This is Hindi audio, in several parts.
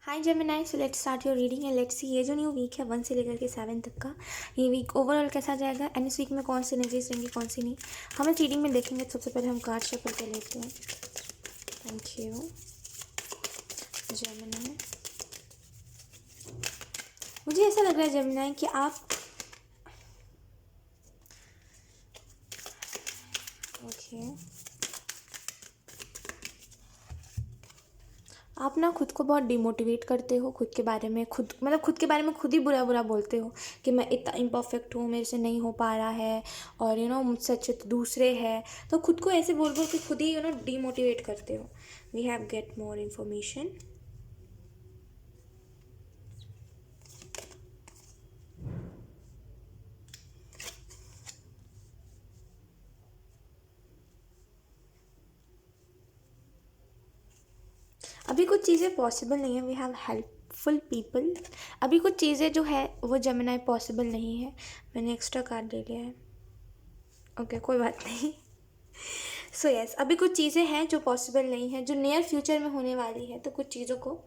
Hi Gemini, so let's start your reading and let's see ये जो न्यू वीक है 1 से लेकर के 7 तक का ये वीक ओवरऑल कैसा जाएगा एंड इस वीक में कौन सी एनर्जीज रहेंगी कौन सी नहीं हम इस रीडिंग में देखेंगे। तो सबसे पहले हम कार्ड शफल कर लेते हैं। Thank you Gemini. मुझे ऐसा लग रहा है जेमिनाई कि आप आप ना खुद को बहुत डिमोटिवेट करते हो, खुद के बारे में खुद के बारे में खुद ही बुरा बुरा बोलते हो कि मैं इतना इम्परफेक्ट हूँ, मेरे से नहीं हो पा रहा है और मुझसे अच्छे तो दूसरे हैं। तो खुद को ऐसे बोल बोल के खुद ही डिमोटिवेट करते हो। We have get more information. अभी कुछ चीज़ें पॉसिबल नहीं है। We have helpful people. अभी कुछ चीज़ें जो है वो जेमिनाई पॉसिबल नहीं है। मैंने एक्स्ट्रा कार्ड ले लिया है। ओके कोई बात नहीं। सो यस, अभी कुछ चीज़ें हैं जो पॉसिबल नहीं है, जो नियर फ्यूचर में होने वाली है। तो कुछ चीज़ों को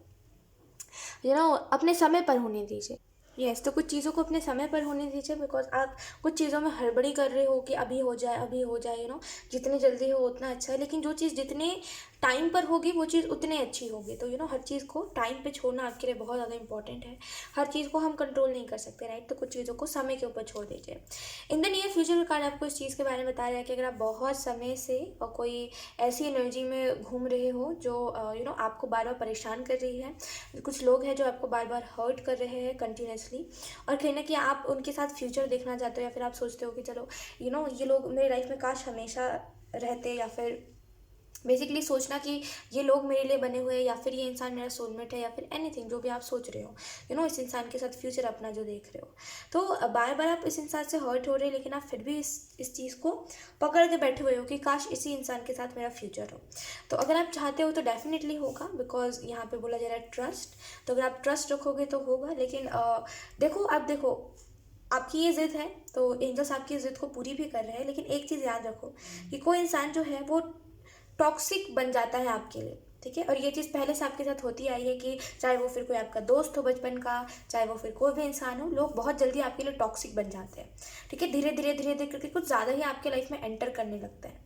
अपने समय पर होने दीजिए। यस, तो कुछ चीज़ों को अपने समय पर होने दीजिए बिकॉज आप कुछ चीज़ों में हड़बड़ी कर रहे हो कि अभी हो जाए अभी हो जाए। जितनी जल्दी हो उतना अच्छा है, लेकिन जो चीज़ जितने टाइम पर होगी वो चीज़ उतनी अच्छी होगी। तो हर चीज़ को टाइम पे छोड़ना आपके लिए बहुत ज़्यादा इंपॉर्टेंट है। हर चीज़ को हम कंट्रोल नहीं कर सकते, राइट। तो कुछ चीज़ों को समय के ऊपर छोड़ दीजिए। इन द नियर फ्यूचर का कार्ड आपको इस चीज़ के बारे में बता रहा है कि अगर आप बहुत समय से और कोई ऐसी एनर्जी में घूम रहे हो जो आपको बार बार परेशान कर रही है, कुछ लोग हैं जो आपको बार बार हर्ट कर रहे हैं कंटिन्यूसली, और कहीं ना कहीं आप उनके साथ फ्यूचर देखना चाहते हो या फिर आप सोचते हो कि चलो ये लोग मेरी लाइफ में काश हमेशा रहते, या फिर बेसिकली सोचना कि ये लोग मेरे लिए बने हुए हैं या फिर ये इंसान मेरा सोलमेट है या फिर एनीथिंग जो भी आप सोच रहे हो इस इंसान के साथ फ्यूचर अपना जो देख रहे हो। तो बार बार आप इस इंसान से हर्ट हो रहे हैं, लेकिन आप फिर भी इस चीज़ को पकड़ के बैठे हुए हो कि काश इसी इंसान के साथ मेरा फ्यूचर हो। तो अगर आप चाहते हो तो डेफिनेटली होगा, बिकॉज यहाँ पे बोला जा रहा है ट्रस्ट। तो अगर आप ट्रस्ट रखोगे तो होगा, लेकिन देखो आपकी ये ज़िद है तो एंजल्स आपकी ज़िद को पूरी भी कर रहे हैं। लेकिन एक चीज़ याद रखो कि कोई इंसान जो है वो टॉक्सिक बन जाता है आपके लिए, ठीक है। और ये चीज़ पहले से आपके साथ होती आई है कि चाहे वो फिर कोई आपका दोस्त हो बचपन का, चाहे वो फिर कोई भी इंसान हो, लोग बहुत जल्दी आपके लिए टॉक्सिक बन जाते हैं, ठीक है। धीरे धीरे धीरे धीरे करके कुछ ज़्यादा ही आपके लाइफ में एंटर करने लगते हैं।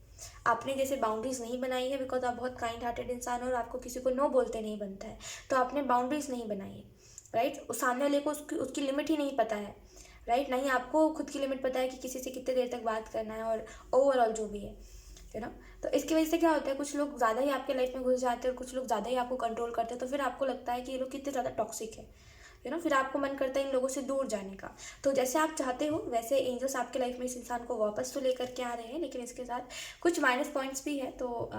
आपने जैसे बाउंड्रीज नहीं बनाई है बिकॉज आप बहुत काइंड हार्टेड इंसान हो और आपको किसी को नो बोलते नहीं बनता है, तो आपने बाउंड्रीज नहीं बनाई है, राइट। सामने वाले को उसकी लिमिट ही नहीं पता है, राइट। नहीं आपको खुद की लिमिट पता है कि किसी से कितने देर तक बात करना है और ओवरऑल जो भी है ना। तो इसकी वजह से क्या होता है, कुछ लोग ज़्यादा ही आपके लाइफ में घुस जाते हैं और कुछ लोग ज़्यादा ही आपको कंट्रोल करते हैं। तो फिर आपको लगता है कि ये लोग कितने ज़्यादा टॉक्सिक है, फिर आपको मन करता है इन लोगों से दूर जाने का। तो जैसे आप चाहते हो वैसे एंजल्स आपके लाइफ में इस इंसान को वापस तो लेकर के आ रहे हैं, लेकिन इसके साथ कुछ माइनस पॉइंट्स भी है, तो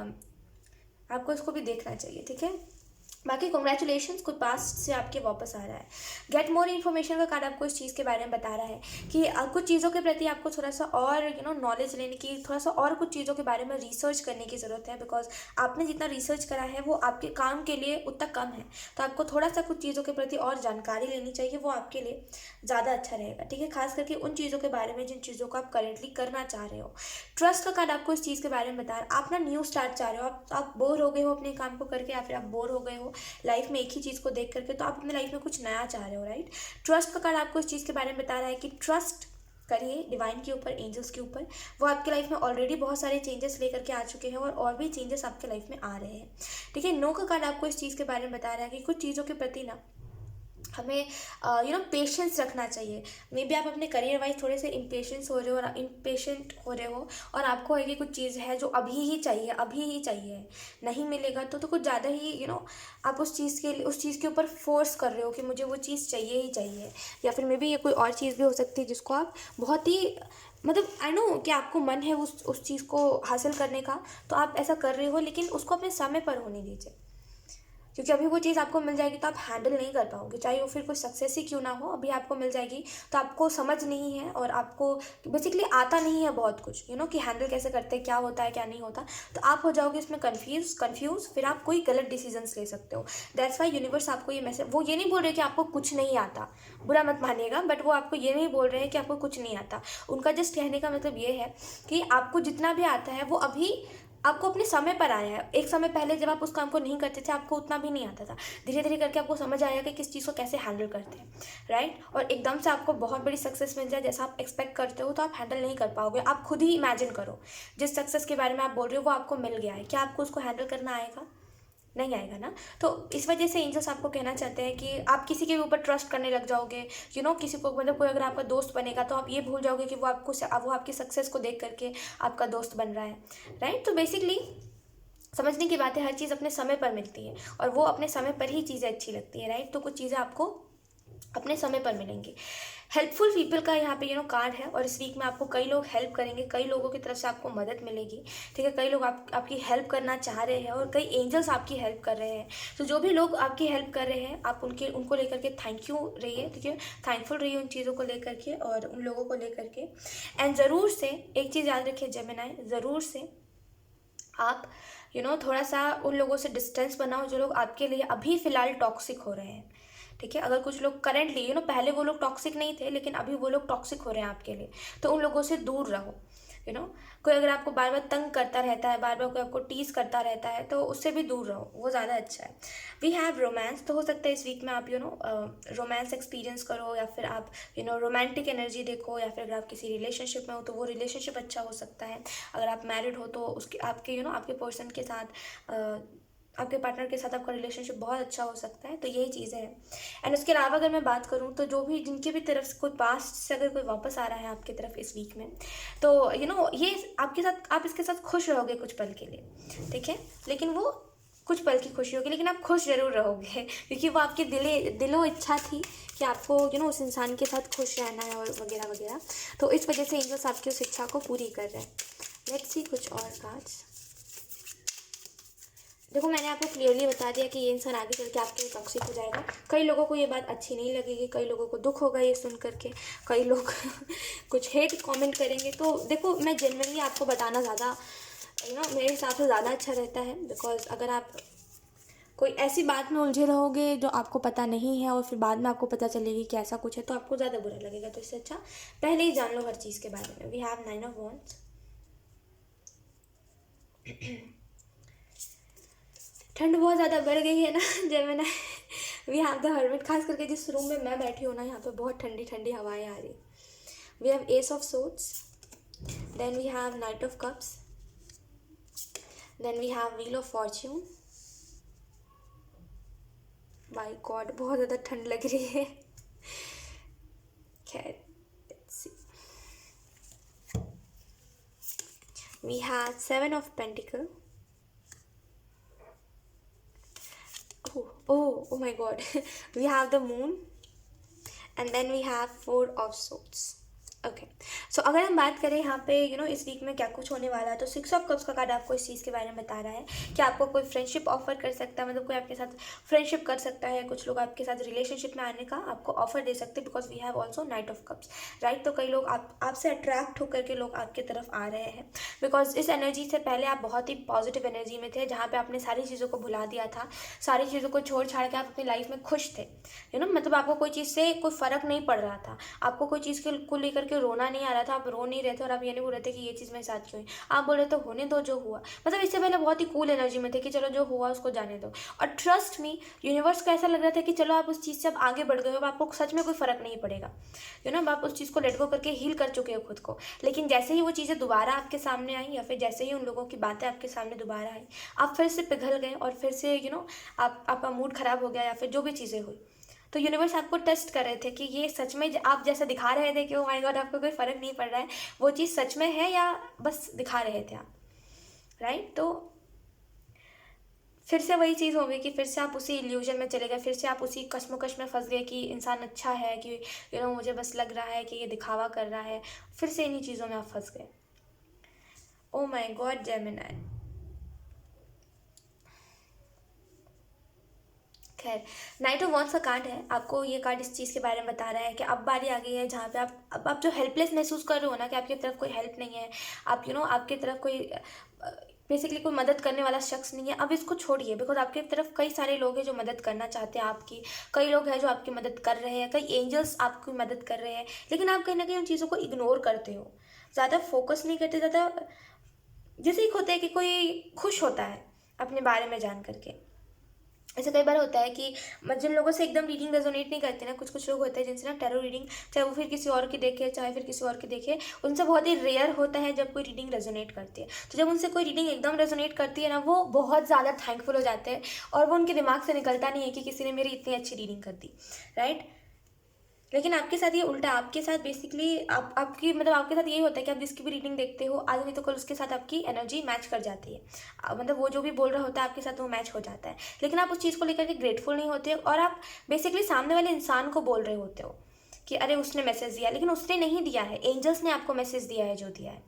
आपको इसको भी देखना चाहिए, ठीक है। बाकी कॉन्ग्रेचुलेशन, कुछ पास्ट से आपके वापस आ रहा है। गेट मोर इन्फॉर्मेशन का कार्ड आपको इस चीज़ के बारे में बता रहा है कि कुछ चीज़ों के प्रति आपको थोड़ा सा और नॉलेज लेने की, थोड़ा सा और कुछ चीज़ों के बारे में रिसर्च करने की ज़रूरत है, बिकॉज आपने जितना रिसर्च करा है वो आपके काम के लिए उतना कम है। तो आपको थोड़ा सा कुछ चीज़ों के प्रति और जानकारी लेनी चाहिए, वो आपके लिए ज़्यादा अच्छा रहेगा, ठीक है। खास करके उन चीज़ों के बारे में जिन चीज़ों को आप करेंटली करना चाह रहे हो। ट्रस्ट का कार्ड आपको इस चीज़ के बारे में बता रहा है, आप ना न्यू स्टार्ट चाह रहे हो, आप बोर हो गए हो अपने काम को करके, या फिर आप बोर हो गए हो लाइफ में एक ही चीज़ को देख करके, तो आप अपने लाइफ में कुछ नया चाह रहे हो, राइट। ट्रस्ट का कार्ड आपको इस चीज़ के बारे में बता रहा है कि ट्रस्ट करिए डिवाइन के ऊपर, एंजल्स के ऊपर। वो आपके लाइफ में ऑलरेडी बहुत सारे चेंजेस लेकर के आ चुके हैं और भी चेंजेस आपके लाइफ में आ रहे हैं, ठीक है। नो का कार्ड आपको इस चीज़ के बारे में बता रहा है कि कुछ चीज़ों के प्रति ना हमें पेशेंस रखना चाहिए। मे बी आप अपने करियर वाइज थोड़े से इम्पेशेंट हो रहे हो और आपको है कि कुछ चीज़ है जो अभी ही चाहिए, नहीं मिलेगा तो कुछ ज़्यादा ही आप उस चीज़ के ऊपर फोर्स कर रहे हो कि मुझे वो चीज़ चाहिए ही चाहिए। या फिर मे बी ये कोई और चीज़ भी हो सकती है जिसको आप बहुत ही आई नो कि आपको मन है उस चीज़ को हासिल करने का, तो आप ऐसा कर रहे हो, लेकिन उसको अपने समय पर होने दीजिए, क्योंकि अभी वो चीज़ आपको मिल जाएगी तो आप हैंडल नहीं कर पाओगे, चाहे वो फिर कोई सक्सेस ही क्यों ना हो। अभी आपको मिल जाएगी तो आपको समझ नहीं है और आपको बेसिकली आता नहीं है बहुत कुछ कि हैंडल कैसे करते हैं, क्या होता है क्या नहीं होता। तो आप हो जाओगे इसमें कन्फ्यूज़, फिर आप कोई गलत डिसीजंस ले सकते हो। दैट्स वाई यूनिवर्स आपको ये मैसेज, वो ये नहीं बोल रहे कि आपको कुछ नहीं आता, बुरा मत मानिएगा, बट वो आपको ये नहीं बोल रहे हैं कि आपको कुछ नहीं आता। उनका जस्ट कहने का मतलब ये है कि आपको जितना भी आता है वो अभी आपको अपने समय पर आया है। एक समय पहले जब आप उस काम को नहीं करते थे आपको उतना भी नहीं आता था, धीरे धीरे करके आपको समझ आया कि किस चीज़ को कैसे हैंडल करते हैं, राइट। और एकदम से आपको बहुत बड़ी सक्सेस मिल जाए जैसा आप एक्सपेक्ट करते हो तो आप हैंडल नहीं कर पाओगे। आप खुद ही इमेजिन करो, जिस सक्सेस के बारे में आप बोल रहे हो वो आपको मिल गया है, क्या आपको उसको हैंडल करना आएगा? नहीं आएगा ना। तो इस वजह से एंजल्स आपको कहना चाहते हैं कि आप किसी के ऊपर ट्रस्ट करने लग जाओगे, किसी को, मतलब कोई अगर आपका दोस्त बनेगा तो आप ये भूल जाओगे कि वो आपकी सक्सेस को देख करके आपका दोस्त बन रहा है, राइट। तो बेसिकली समझने की बात है, हर चीज़ अपने समय पर मिलती है और वो अपने समय पर ही चीज़ें अच्छी लगती है, राइट। तो कुछ चीज़ें आपको अपने समय पर मिलेंगी। हेल्पफुल पीपल का यहाँ पे कार्ड है और इस वीक में आपको कई लोग हेल्प करेंगे, कई लोगों की तरफ से आपको मदद मिलेगी, ठीक है। कई लोग आपकी हेल्प करना चाह रहे हैं और कई एंजल्स आपकी हेल्प कर रहे हैं। तो जो भी लोग आपकी हेल्प कर रहे हैं आप उनको लेकर के थैंक यू रहिए, ठीक है। थैंकफुल रहिए उन चीज़ों को लेकर के और उन लोगों को लेकर के। एंड ज़रूर से एक चीज़ याद रखिए जेमिनाई, ज़रूर से आप थोड़ा सा उन लोगों से डिस्टेंस बनाओ जो लोग आपके लिए अभी फ़िलहाल टॉक्सिक हो रहे हैं, ठीक है। अगर कुछ लोग करेंटली पहले वो लोग टॉक्सिक नहीं थे लेकिन अभी वो लोग टॉक्सिक हो रहे हैं आपके लिए, तो उन लोगों से दूर रहो। कोई अगर आपको बार बार तंग करता रहता है, बार बार कोई आपको टीज करता रहता है तो उससे भी दूर रहो, वो ज़्यादा अच्छा है। वी हैव रोमांस, तो हो सकता है इस वीक में आप रोमांस एक्सपीरियंस करो या फिर आप रोमांटिक एनर्जी देखो, या फिर अगर आप किसी रिलेशनशिप में हो तो वो रिलेशनशिप अच्छा हो सकता है। अगर आप मैरिड हो तो उसके आपके आपके पर्सन के साथ आपके पार्टनर के साथ आपका रिलेशनशिप बहुत अच्छा हो सकता है। तो यही चीज़ें हैं। एंड उसके अलावा अगर मैं बात करूँ तो जो भी जिनकी भी तरफ से कोई पास्ट से अगर कोई वापस आ रहा है आपकी तरफ इस वीक में, तो ये आपके साथ, आप इसके साथ खुश रहोगे कुछ पल के लिए, ठीक है। लेकिन वो कुछ पल की खुशी होगी लेकिन आप खुश ज़रूर रहोगे क्योंकि वो आपकी दिलो इच्छा थी कि आपको उस इंसान के साथ खुश रहना है और वगैरह वगैरह। तो इस वजह से एंजल्स आपकी उस इच्छा को पूरी कर रहे हैं। लेट्स सी कुछ और कार्ड्स। देखो मैंने आपको क्लियरली बता दिया कि ये इंसान आगे चल के आपके लिए टॉक्सिक हो जाएगा। कई लोगों को ये बात अच्छी नहीं लगेगी, कई लोगों को दुख होगा ये सुन करके, कई लोग कुछ हेट कमेंट करेंगे। तो देखो मैं जेन्युइनली आपको बताना ज़्यादा मेरे हिसाब से ज़्यादा अच्छा रहता है, बिकॉज अगर आप कोई ऐसी बात में उलझे रहोगे जो आपको पता नहीं है और फिर बाद में आपको पता चलेगी कि ऐसा कुछ है तो आपको ज़्यादा बुरा लगेगा। तो इससे अच्छा पहले ही जान लो हर चीज़ के बारे में। We have 9 of wands. ठंड बहुत ज़्यादा बढ़ गई है ना Gemini. We have the hermit, खास करके जिस रूम में मैं बैठी हूँ ना यहाँ पे बहुत ठंडी ठंडी हवाएं आ रही। We have ace of swords, then we have knight of cups, then we have wheel of fortune. My god बहुत ज़्यादा ठंड लग रही है। खैर let's see. We have 7 of pentacle. Oh my god. We have the moon and then we have 4 of swords. Okay so अगर हम बात करें यहाँ पे इस वीक में क्या कुछ होने वाला है, तो 6 ऑफ कप्स का कार्ड आपको इस चीज़ के बारे में बता रहा है कि आपको कोई फ्रेंडशिप ऑफर कर सकता है, मतलब कोई आपके साथ फ्रेंडशिप कर सकता है, कुछ लोग आपके साथ रिलेशनशिप में आने का आपको ऑफर दे सकते हैं, because we have also knight of cups, right. तो कई लोग आपसे अट्रैक्ट होकर के लोग आपके तरफ आ रहे हैं, बिकॉज इस एनर्जी से पहले आप बहुत ही पॉजिटिव एनर्जी में थे जहाँ पे आपने सारी चीज़ों को भुला दिया था, सारी चीज़ों को छोड़ छाड़ के आप अपनी लाइफ में खुश थे, मतलब आपको कोई चीज़ से कोई फ़र्क नहीं पड़ रहा था, आपको कोई चीज़ को लेकर के रोना नहीं आ रहा था, आप रो नहीं रहे थे और आप ये नहीं बोल रहे थे कि ये चीज़ मेरे साथ क्यों हुई, आप बोल रहे थे होने दो जो हुआ। मतलब इससे पहले बहुत ही कूल एनर्जी में थे कि चलो जो हुआ उसको जाने दो, और ट्रस्ट मी यूनिवर्स को ऐसा लग रहा था कि चलो आप उस चीज़ से अब आगे बढ़ गए हो, आपको सच में कोई फ़र्क नहीं पड़ेगा, आप उस चीज़ को लेट गो करके हील कर चुके हो खुद को। लेकिन जैसे ही वो चीज़ें दोबारा आपके सामने आई या फिर जैसे ही उन लोगों की बातें आपके सामने दोबारा आई, आप फिर से पिघल गए और फिर से आपका मूड ख़राब हो गया या फिर जो भी चीज़ें हुई। तो यूनिवर्स आपको टेस्ट कर रहे थे कि ये सच में आप जैसा दिखा रहे थे कि ओ माय गॉड आपको कोई फ़र्क नहीं पड़ रहा है, वो चीज़ सच में है या बस दिखा रहे थे आप, राइट। तो फिर से वही चीज़ हो गई कि फिर से आप उसी इल्यूजन में चले गए, फिर से आप उसी कश्मकश में फंस गए कि इंसान अच्छा है, कि मुझे बस लग रहा है कि ये दिखावा कर रहा है, फिर से इन्हीं चीज़ों में आप फंस गए। Oh my God Gemini. खैर नाइट ऑफ वॉन्ड्स का कार्ड है, आपको ये कार्ड इस चीज़ के बारे में बता रहा है कि अब बारी आ गई है जहाँ पे आप जो हेल्पलेस महसूस कर रहे हो ना, कि आपकी तरफ कोई हेल्प नहीं है, आप आपकी तरफ कोई बेसिकली कोई मदद करने वाला शख्स नहीं है, अब इसको छोड़िए, बिकॉज आपकी तरफ कई सारे लोग हैं जो मदद करना चाहते हैं आपकी, कई लोग हैं जो आपकी मदद कर रहे हैं, कई एंजल्स आपकी मदद कर रहे हैं, लेकिन आप कहीं ना कहीं उन चीज़ों को इग्नोर करते हो, ज़्यादा फोकस नहीं करते, ज़्यादा जैसे एक होता है कि कोई खुश होता है अपने बारे में जान करके। ऐसे कई बार होता है कि जिन लोगों से एकदम रीडिंग रेजोनेट नहीं करते ना, कुछ कुछ लोग होते हैं जिनसे ना टैरो रीडिंग, चाहे वो फिर किसी और की देखे चाहे फिर किसी और की देखे, उनसे बहुत ही रेयर होता है जब कोई रीडिंग रेजोनेट करती है। तो जब उनसे कोई रीडिंग एकदम रेजोनेट करती है ना, वो बहुत ज़्यादा थैंकफुल हो जाते हैं और वो उनके दिमाग से निकलता नहीं है कि किसी ने मेरी इतनी अच्छी रीडिंग कर दी, राइट। लेकिन आपके साथ ये उल्टा, आपके साथ बेसिकली आपकी मतलब आपके साथ यही होता है कि आप जिसकी भी रीडिंग देखते हो, आज नहीं तो कल उसके साथ आपकी एनर्जी मैच कर जाती है। मतलब वो जो भी बोल रहा होता है आपके साथ वो मैच हो जाता है, लेकिन आप उस चीज़ को लेकर के ग्रेटफुल नहीं होते और आप बेसिकली सामने वाले इंसान को बोल रहे होते हो कि अरे उसने मैसेज दिया, लेकिन उसने नहीं दिया है, एंजल्स ने आपको मैसेज दिया है, जो दिया है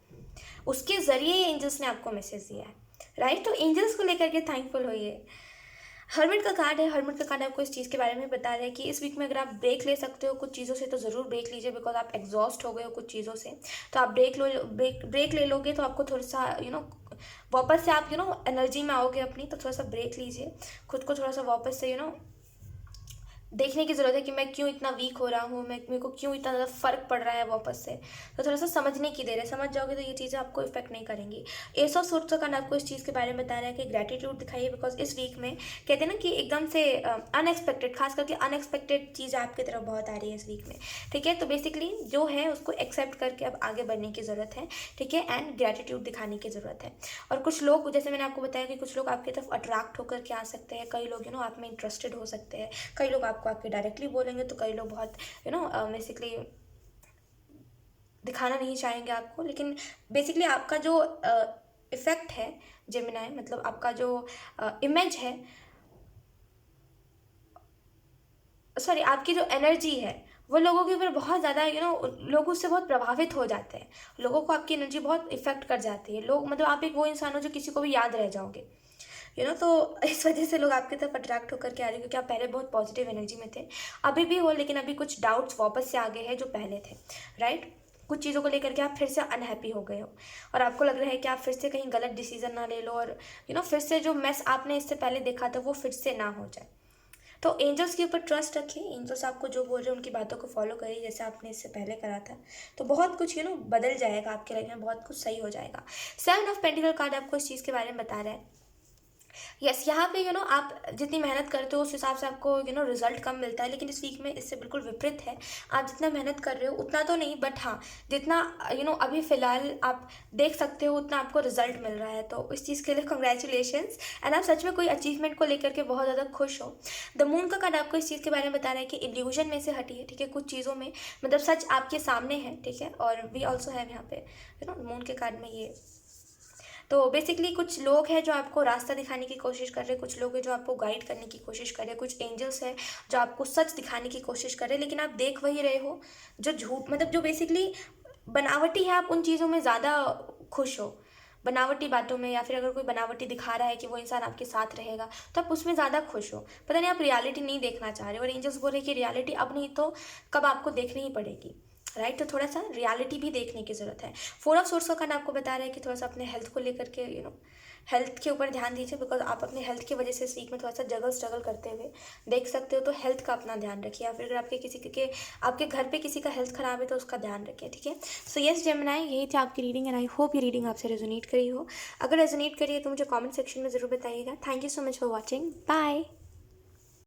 उसके ज़रिए एंजल्स ने आपको मैसेज दिया है, राइट। तो एंजल्स को लेकर के थैंकफुल होइए। हर्मिट का कार्ड है, हर्मिट का कार्ड आपको इस चीज़ के बारे में बता रहा है कि इस वीक में अगर आप ब्रेक ले सकते हो कुछ चीज़ों से तो ज़रूर ब्रेक लीजिए, बिकॉज आप एग्जॉस्ट हो गए हो कुछ चीज़ों से। तो आप ब्रेक ले लोगे तो आपको थोड़ा सा वापस से आप एनर्जी में आओगे अपनी, तो थोड़ा सा ब्रेक लीजिए, खुद को थोड़ा सा वापस से देखने की ज़रूरत है कि मैं क्यों इतना वीक हो रहा हूँ, मेरे को क्यों इतना ज़्यादा फ़र्क पड़ रहा है वापस से। तो थोड़ा सा समझने की देर है, समझ जाओगे तो ये चीज़ें आपको इफेक्ट नहीं करेंगी। एस ऑफ सोर्ट्स का कार्ड आपको इस चीज़ के बारे में बता रहा है कि ग्रैटिट्यूड दिखाइए, बिकॉज इस वीक में कहते हैं ना कि एकदम से अनएक्सपेक्टेड, खास करके अनएक्सपेक्टेड चीज़ आपकी तरफ बहुत आ रही है इस वीक में, ठीक है। तो बेसिकली जो है उसको एक्सेप्ट करके अब आगे बढ़ने की ज़रूरत है, ठीक है, एंड ग्रैटिट्यूड दिखाने की ज़रूरत है। और कुछ लोग, जैसे मैंने आपको बताया कि कुछ लोग आपकी तरफ अट्रैक्ट होकर के आ सकते हैं, कई लोग आप में इंटरेस्टेड हो सकते हैं, कई लोग आपको आपके डायरेक्टली बोलेंगे, तो कई लोग बहुत बेसिकली दिखाना नहीं चाहेंगे आपको। लेकिन बेसिकली आपका जो इफेक्ट है जेमिनाई, मतलब आपका जो इमेज है, सॉरी आपकी जो एनर्जी है वो लोगों के ऊपर बहुत ज़्यादा लोग उससे बहुत प्रभावित हो जाते हैं, लोगों को आपकी एनर्जी बहुत इफेक्ट कर जाती है। लोग मतलब आप एक वो इंसान हो जो किसी को भी याद रह जाओगे, तो इस वजह से लोग आपकी तरफ अट्रैक्ट होकर के आ रहे हैं, क्योंकि आप पहले बहुत पॉजिटिव एनर्जी में थे, अभी भी हो, लेकिन अभी कुछ डाउट्स वापस से आ गए हैं जो पहले थे, राइट। कुछ चीज़ों को लेकर के आप फिर से अनहैप्पी हो गए हो और आपको लग रहा है कि आप फिर से कहीं गलत डिसीजन ना ले लो और फिर से जो मेस आपने इससे पहले देखा था वो फिर से ना हो जाए। तो एंजल्स के ऊपर ट्रस्ट रखिए, एंजल्स आपको जो बोल रहे हैं उनकी बातों को फॉलो करिए जैसे आपने इससे पहले करा था, तो बहुत कुछ बदल जाएगा आपके लाइफ में, बहुत कुछ सही हो जाएगा। 7 ऑफ पेंटिकल कार्ड आपको इस चीज़ के बारे में बता रहा है। यस, यहाँ पे आप जितनी मेहनत करते हो उस हिसाब से आपको रिजल्ट कम मिलता है, लेकिन इस वीक में इससे बिल्कुल विपरीत है। आप जितना मेहनत कर रहे हो उतना तो नहीं, बट हाँ जितना अभी फ़िलहाल आप देख सकते हो उतना आपको रिजल्ट मिल रहा है, तो इस चीज़ के लिए कॉन्ग्रेचुलेशंस, एंड आप सच में कोई अचीवमेंट को लेकर के बहुत ज़्यादा खुश हो। द मून का कार्ड आपको इस चीज़ के बारे में बता रहा है कि इल्यूजन में से हटिए, ठीक है, कुछ चीज़ों में मतलब सच आपके सामने है, ठीक है, और वी ऑल्सो हैव यहाँ पे मून के कार्ड में ये। तो बेसिकली कुछ लोग हैं जो आपको रास्ता दिखाने की कोशिश कर रहे हैं, कुछ लोग हैं जो आपको गाइड करने की कोशिश कर रहे हैं, कुछ एंजल्स हैं जो आपको सच दिखाने की कोशिश कर रहे हैं, लेकिन आप देख वही रहे हो जो झूठ, मतलब जो बेसिकली बनावटी है, आप उन चीज़ों में ज़्यादा खुश हो, बनावटी बातों में, या फिर अगर कोई बनावटी दिखा रहा है कि वो इंसान आपके साथ रहेगा तो आप उसमें ज़्यादा खुश हो, पता नहीं आप रियलिटी नहीं देखना चाह रहे हो, और एंजल्स बोल रहे हैं कि रियलिटी अब नहीं तो कब आपको देखनी ही पड़ेगी, राइट। तो थोड़ा सा रियलिटी भी देखने की ज़रूरत है। 4 ऑफ सोर्स का कार्ड आपको बता रहा है कि थोड़ा सा अपने हेल्थ को लेकर के हेल्थ के ऊपर ध्यान दीजिए, बिकॉज आप अपने हेल्थ की वजह से इस वीक में थोड़ा सा स्ट्रगल करते हुए देख सकते हो, तो हेल्थ का अपना ध्यान रखिए, या फिर अगर आपके घर पे किसी का हेल्थ खराब है तो उसका ध्यान रखिए, ठीक है। सो यस जेमिनाई, यही थी आपकी रीडिंग, एंड आई होप ये रीडिंग आपसे रेजोनेट करी हो। अगर रेजोनेट करी है तो मुझे कॉमेंट सेक्शन में ज़रूर बताइएगा। Thank you so much for watching, bye.